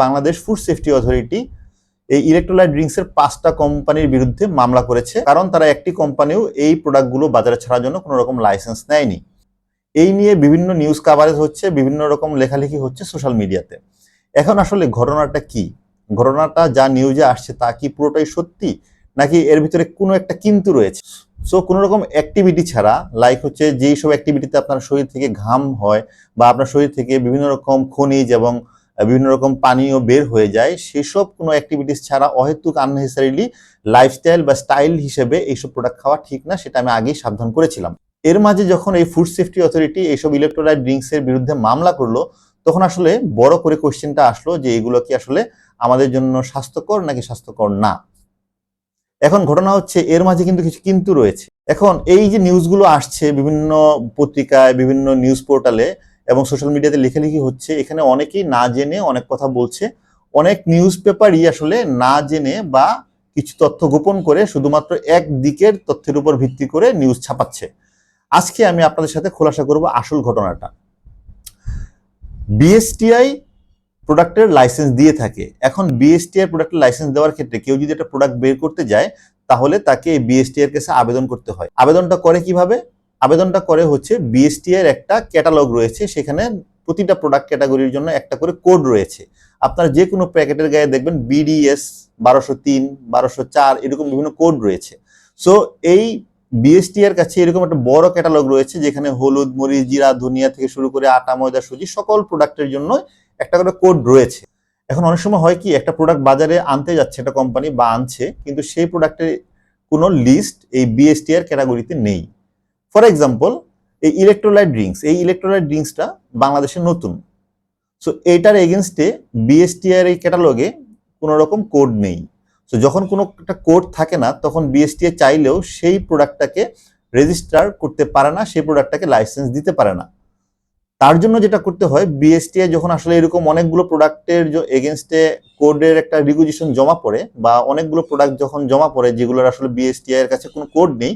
Bangladesh food safety authority এই electrolyte ড্রিঙ্কসের 5টা কোম্পানির বিরুদ্ধে মামলা করেছে, কারণ তারা একটি কোম্পানিও এই প্রোডাক্টগুলো বাজারে ছাড়ার জন্য কোনো রকম লাইসেন্স নেয়নি। এই নিয়ে বিভিন্ন নিউজ কাভারেজ হচ্ছে, বিভিন্ন রকম লেখালেখি হচ্ছে সোশ্যাল মিডিয়াতে। এখন আসলে ঘটনাটা কি? ঘটনাটা যা নিউজে আসছে তা কি পুরোটাই সত্যি, নাকি এর ভিতরে কোনো একটা কিন্তু রয়েছে? সো কোনো রকম অ্যাক্টিভিটি ছাড়া, লাইক হচ্ছে যেই সব অ্যাক্টিভিটিতে আপনার শরীর থেকে ঘাম হয় বা আপনার শরীর থেকে বিভিন্ন রকম খনিজ এবং বিভিন্ন রকম পানীয় বের হয়ে যায়, সেসব কোনো অ্যাক্টিভিটিস ছাড়া অহেতুক আননেসেসারিলি লাইফস্টাইল বা স্টাইল হিসেবে এইসব প্রোডাক্ট খাওয়া ঠিক না, সেটা আমি আগেই সাবধান করেছিলাম। এর মাঝে যখন এই ফুড সেফটি অথরিটি এইসব ইলেকট্রোলাইট ড্রিঙ্কসের বিরুদ্ধে মামলা করলো, তখন আসলে বড় করে কোশ্চেনটা আসলো যে এগুলো কি আসলে আমাদের জন্য স্বাস্থ্যকর নাকি স্বাস্থ্যকর না। এখন ঘটনা হচ্ছে এর মাঝে কিন্তু কিছু কিন্তু রয়েছে। এখন এই যে নিউজগুলো আসছে বিভিন্ন পত্রিকায়, বিভিন্ন নিউজ পোর্টালে এবং সোশ্যাল মিডিয়াতে লেখালেখি হচ্ছে, এখানে অনেকেই না জেনে অনেক কথা বলছে। অনেক নিউজ পেপারই আসলে না জেনে বা কিছু তথ্য গোপন করে শুধুমাত্র এক দিকের তথ্যের উপর ভিত্তি করে নিউজ ছাপাচ্ছে। আজকে আমি আপনাদের সাথে খোলাসা করব আসল ঘটনাটা। বিএসটিআই প্রোডাক্টের লাইসেন্স দিয়ে থাকে। এখন বিএসটিআই প্রোডাক্টের লাইসেন্স দেওয়ার ক্ষেত্রে কেউ যদি একটা প্রোডাক্ট বের করতে যায়, তাহলে তাকে বিএসটিআই এর কাছে আবেদন করতে হয়। আবেদনটা করে কিভাবে? আবেদনটা করে হচ্ছে বিএসটিআই এর একটা ক্যাটালগ রয়েছে, সেখানে প্রতিটা প্রোডাক্ট ক্যাটাগরির জন্য একটা করে কোড রয়েছে। আপনার যে কোনো প্যাকেটের গায়ে দেখবেন BDS 1203, 1204 এরকম বিভিন্ন কোড রয়েছে। সো এই বিএসটি এর কাছে এরকম একটা বড় ক্যাটালগ রয়েছে, যেখানে হলুদ, মরিচ, জিরা, ধনিয়া থেকে শুরু করে আটা, ময়দা, সুজি সকল প্রোডাক্টের জন্য একটা করে কোড রয়েছে। এখন অনেক সময় হয় কি, একটা প্রোডাক্ট বাজারে আনতে যাচ্ছে একটা কোম্পানি বা আনছে, কিন্তু সেই প্রোডাক্টের কোনো লিস্ট এই বিএসটি এর ক্যাটাগরিতে নেই। ফর এক্সাম্পল, এই ইলেকট্রোলাইট ড্রিঙ্কসটা বাংলাদেশে নতুন। সো এইটার এগেনস্টে বিএসটিআই এই ক্যাটালগে কোনো রকম কোড নেই। সো যখন কোনো একটা কোড থাকে না, তখন বিএসটিআই চাইলেও সেই প্রোডাক্টটাকে রেজিস্টার করতে পারে না, সেই প্রোডাক্টটাকে লাইসেন্স দিতে পারে না। তার জন্য যেটা করতে হয়, বিএসটিআই যখন আসলে এরকম অনেকগুলো প্রোডাক্টের এগেনস্টে কোডের একটা রিকুইজিশন জমা পড়ে, বা অনেকগুলো প্রোডাক্ট যখন জমা পড়ে যেগুলোর আসলে বিএসটিআই এর কাছে কোনো কোড নেই,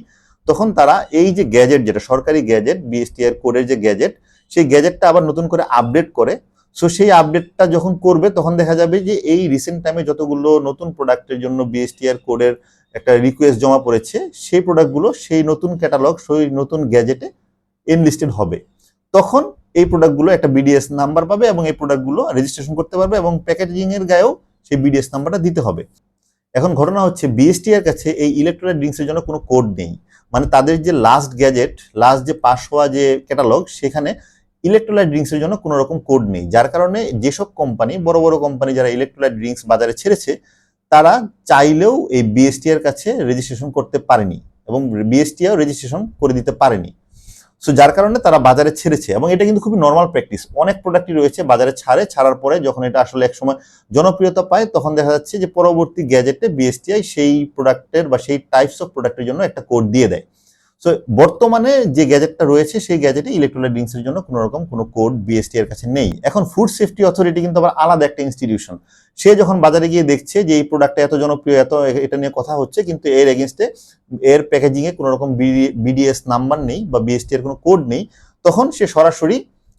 তখন তারা এই যে গ্যাজেট, যেটা সরকারি গ্যাজেট, বিএসটিআই এর কোডের যে গ্যাজেট, সেই গ্যাজেটটা আবার নতুন করে আপডেট করে। সো সেই আপডেটটা যখন করবে, তখন দেখা যাবে যে এই রিসেন্ট টাইমে যতগুলো নতুন প্রোডাক্টের জন্য বিএসটিআই এর কোডের একটা রিকোয়েস্ট জমা পড়েছে, সেই প্রোডাক্টগুলো সেই নতুন ক্যাটালগ, সেই নতুন গ্যাজেটে এনলিস্টেড হবে। তখন এই প্রোডাক্টগুলো একটা বিডিএস নাম্বার পাবে এবং এই প্রোডাক্টগুলো রেজিস্ট্রেশন করতে পারবে, এবং প্যাকেজিং এর গায়েও সেই বিডিএস নাম্বারটা দিতে হবে। এখন ঘটনা হচ্ছে বিএসটিআই এর কাছে এই ইলেকট্রোলাইট ড্রিঙ্কসের জন্য কোনো কোড নেই। মানে তাদের যে লাস্ট গ্যাজেট, লাস্ট যে পাস হওয়া যে ক্যাটালগ, সেখানে ইলেকট্রোলাইট ড্রিঙ্কসের জন্য কোনো রকম কোড নেই। যার কারণে যেসব কোম্পানি, বড় বড় কোম্পানি যারা ইলেকট্রোলাইট ড্রিঙ্কস বাজারে ছেড়েছে, তারা চাইলেও এই বিএসটিআই এর কাছে রেজিস্ট্রেশন করতে পারেনি, এবং বিএসটিআই রেজিস্ট্রেশন করে দিতে পারেনি। সো যার কারণে তারা বাজারে ছেড়েছে, এবং এটা কিন্তু খুবই নর্মাল প্র্যাকটিস। অনেক প্রোডাক্টই রয়েছে বাজারে ছাড়ার পরে যখন এটা আসলে একসময় জনপ্রিয়তা পায়, তখন দেখা যাচ্ছে যে পরবর্তী গ্যাজেটে বিএসটিআই সেই প্রোডাক্টের বা সেই টাইপস অফ প্রোডাক্টের জন্য একটা কোড দিয়ে দেয়। সো বর্তমানে যে গ্যাজেটটা রয়েছে, সেই গ্যাজেটে ইলেকট্রোলাইট ড্রিঙ্কসের জন্য কোনো রকম কোনো কোড বিএসটি এর কাছে নেই। এখন ফুড সেফটি অথরিটি কিন্তু আবার আলাদা একটা ইনস্টিটিউশন। সে যখন বাজারে গিয়ে দেখছে যে এই প্রোডাক্টটা এত জনপ্রিয়, এত এটা নিয়ে কথা হচ্ছে, কিন্তু এর এগেনস্টে এর প্যাকেজিং এ কোনো রকম বিডিএস নাম্বার নেই বা বিএসটি এর কোনো কোড নেই, তখন সে সরাসরি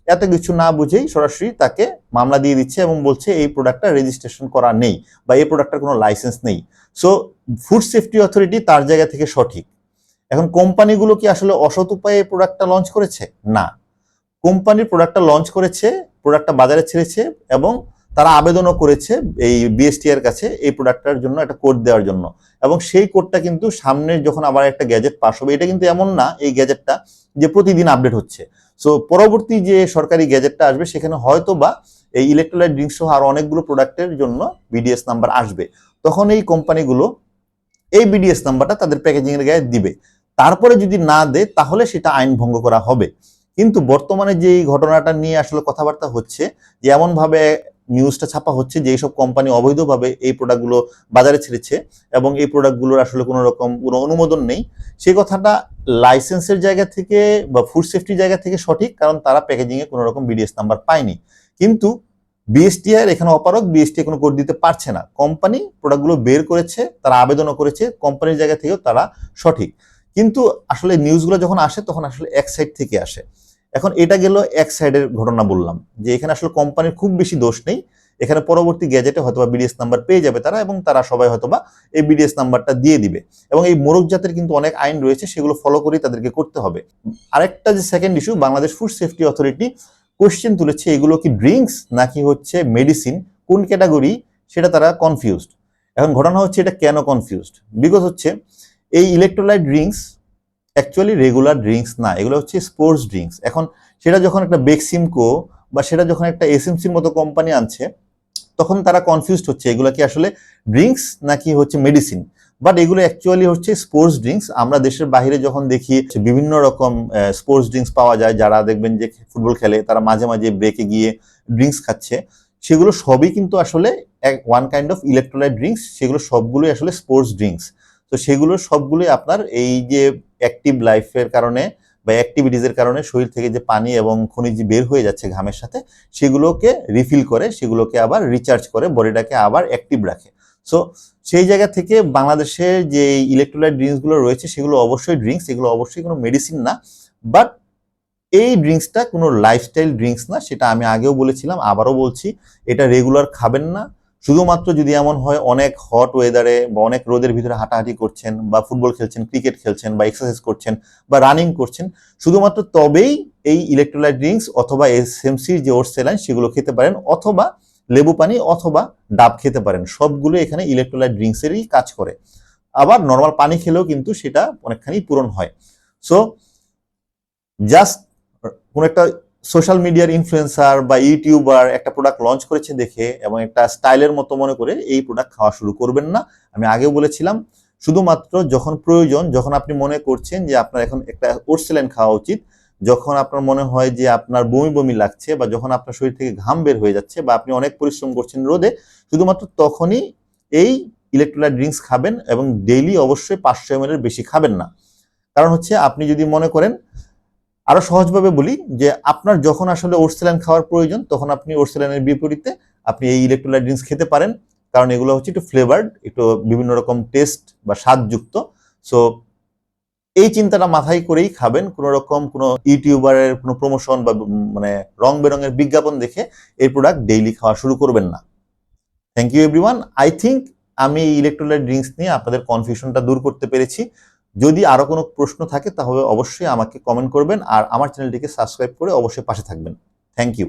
এত কিছু না বুঝেই সরাসরি তাকে মামলা দিয়ে দিচ্ছে এবং বলছে এই প্রোডাক্টটা রেজিস্ট্রেশন করা নেই বা এই প্রোডাক্টটার কোনো লাইসেন্স নেই। সো ফুড সেফটি অথরিটি তার জায়গা থেকে সঠিক। এখন কোম্পানিগুলো কি আসলে অসৎ উপায়ে এই প্রোডাক্টটা লঞ্চ করেছে? না, কোম্পানির প্রোডাক্টটা লঞ্চ করেছে, প্রোডাক্টটা বাজারে ছেড়েছে, এবং তারা আবেদনও করেছে এই বিএসটি এর কাছে এই প্রোডাক্টটার জন্য একটা কোড দেওয়ার জন্য। এবং সেই কোডটা কিন্তু সামনে যখন আবার একটা গ্যাজেট পাস হবে, এটা কিন্তু এমন না এই গ্যাজেটটা যে প্রতিদিন আপডেট হচ্ছে। সো পরবর্তী যে সরকারি গ্যাজেটটা আসবে, সেখানে হয়তো বা এই ইলেকট্রোলাইট ড্রিঙ্কস সহ আরো অনেকগুলো প্রোডাক্টের জন্য বিডিএস নাম্বার আসবে। তখন এই কোম্পানিগুলো এই বিডিএস নাম্বারটা তাদের প্যাকেজিং এর গায়ে দিবে। তারপরে যদি না দেয়, তাহলে সেটা আইন ভঙ্গ করা হবে। কিন্তু বর্তমানে যে এই ঘটনাটা নিয়ে আসলে কথাবার্তা হচ্ছে, যে এমনভাবে নিউজটা ছাপা হচ্ছে যে এইসব কোম্পানি অবৈধভাবে এই প্রোডাক্টগুলো বাজারে ছেড়েছে এবং এই প্রোডাক্টগুলোর আসলে কোনো রকম কোনো অনুমোদন নেই, সেই কথাটা লাইসেন্সের জায়গা থেকে বা ফুড সেফটির জায়গা থেকে সঠিক, কারণ তারা প্যাকেজিং এ কোনো রকম বিডিএস নাম্বার পায়নি। কিন্তু বিএসটিআই এখানে অপারগ, বিএসটিআই কোনো কোড দিতে পারছে না। কোম্পানি প্রোডাক্টগুলো বের করেছে, তারা আবেদনও করেছে, কোম্পানির জায়গা থেকেও তারা সঠিক। কিন্তু আসলে নিউজগুলো যখন আসে, তখন আসলে এক সাইড থেকে আসে। এখন এটা গেল এক সাইডের ঘটনা, বললাম যে এখানে আসলে কোম্পানির খুব বেশি দোষ নেই, এখানে পরবর্তী গ্যাজেটে হয়তোবা বিডিএস নাম্বার পেয়ে যাবে তারা, এবং তারা সবাই হয়তোবা এই বিডিএস নাম্বারটা দিয়ে দিবে। এবং এই মোরগ জাতের কিন্তু অনেক আইন রয়েছে, সেগুলো ফলো করেই তাদেরকে করতে হবে। আরেকটা যে second issue, Bangladesh food safety authority question তুলেছে এগুলো কি ড্রিঙ্কস নাকি হচ্ছে মেডিসিন, কোন ক্যাটাগরি সেটা তারা কনফিউজড। এখন ঘটনা হচ্ছে এটা কেন কনফিউজড, বিকজ হচ্ছে এই electrolyte drinks actually regular drinks না, এগুলো হচ্ছে স্পোর্টস ড্রিঙ্কস। এখন সেটা যখন একটা বেক্সিমকো বা সেটা যখন একটা এসএমসির মতো কোম্পানি আনছে, তখন তারা কনফিউজড হচ্ছে এগুলো কি আসলে ড্রিঙ্কস নাকি হচ্ছে মেডিসিন। বাট এগুলো অ্যাকচুয়ালি হচ্ছে স্পোর্টস ড্রিঙ্কস। আমরা দেশের বাইরে যখন দেখি বিভিন্ন রকম স্পোর্টস ড্রিঙ্কস পাওয়া যায়, যারা দেখবেন যে ফুটবল খেলে তারা মাঝে মাঝে ব্রেকে গিয়ে ড্রিঙ্কস খাচ্ছে, সেগুলো সবই কিন্তু আসলে one kind of electrolyte drinks, সেগুলো সবগুলোই আসলে স্পোর্টস ড্রিঙ্কস। তো সেগুলো সবগুলোই আপনার এই যে অ্যাক্টিভ লাইফের কারণে বা অ্যাক্টিভিটিসের কারণে শরীর থেকে যে পানি এবং খনিজ বের হয়ে যাচ্ছে ঘামের সাথে, সেগুলোকে রিফিল করে, সেগুলোকে আবার রিচার্জ করে, বডিটাকে আবার অ্যাক্টিভ রাখে। সো সেই জায়গা থেকে বাংলাদেশের যে ইলেকট্রোলাইট ড্রিঙ্কসগুলো রয়েছে সেগুলো অবশ্যই ড্রিঙ্কস, এগুলো অবশ্যই কোনো মেডিসিন না। বাট এই ড্রিঙ্কসটা কোনো লাইফস্টাইল ড্রিঙ্কস না, সেটা আমি আগেও বলেছিলাম, আবারও বলছি, এটা রেগুলার খাবেন না। শুধুমাত্র যদি এমন হয় অনেক হট ওয়েদারে বা অনেক রোদের ভিতরে হাঁটাহাঁটি করছেন বা ফুটবল খেলছেন, ক্রিকেট খেলছেন বা এক্সারসাইজ করছেন বা রানিং করছেন, শুধুমাত্র তবেই এই ইলেকট্রোলাইট ড্রিঙ্কস অথবা এসএমসির যে ওটস স্যালাইন সেগুলো খেতে পারেন, অথবা লেবু পানি অথবা ডাব খেতে পারেন। সবগুলো এখানে ইলেকট্রোলাইট ড্রিঙ্কসেরই কাজ করে। আবার নর্মাল পানি খেলেও কিন্তু সেটা অনেকখানি পূরণ হয়। সো জাস্ট কোন একটা সোশ্যাল মিডিয়ার ইনফ্লুয়েন্সার বা ইউটিউবার একটা প্রোডাক্ট লঞ্চ করেছে দেখে এবং একটা স্টাইলের মতো মনে করে এই প্রোডাক্ট খাওয়া শুরু করবেন না। আমি আগেও বলেছিলাম, শুধুমাত্র যখন প্রয়োজন, যখন আপনি মনে করছেন যে আপনার এখন একটা ওটস স্যালাইন খাওয়া উচিত, যখন আপনার মনে হয় যে আপনার বমি বমি লাগছে বা যখন আপনার শরীর থেকে ঘাম বের হয়ে যাচ্ছে বা আপনি অনেক পরিশ্রম করছেন রোদে, শুধুমাত্র তখনই এই ইলেকট্রোলাইট ড্রিঙ্কস খাবেন, এবং ডেইলি অবশ্যই 500 ml এর বেশি খাবেন না। কারণ হচ্ছে আপনি যদি মনে করেন, আরো সহজভাবে বলি, যে আপনার যখন আসলে ওটস স্যালাইন খাওয়ার প্রয়োজন, তখন আপনি ওটস স্যালাইনের বিপরীতে আপনি এই ইলেকট্রোলাইট ড্রিঙ্কস খেতে পারেন, কারণ এগুলো হচ্ছে একটু ফ্লেভার্ড, একটু বিভিন্ন রকম টেস্ট বা স্বাদযুক্ত। সো এই চিন্তাটা মাথায় করেই খাবেন, কোনো রকম কোনো ইউটিউবারের কোনো প্রমোশন বা মানে রং বেরঙের বিজ্ঞাপন দেখে এই প্রোডাক্ট ডেইলি খাওয়া শুরু করবেন না। Thank you everyone. I think আমি এই ইলেকট্রোলাইট ড্রিঙ্কস নিয়ে আপনাদের কনফিউশনটা দূর করতে পেরেছি। যদি আরো কোনো প্রশ্ন থাকে তাহলে অবশ্যই আমাকে কমেন্ট করবেন, আর আমার চ্যানেলটিকে সাবস্ক্রাইব করে অবশ্যই পাশে থাকবেন। Thank you.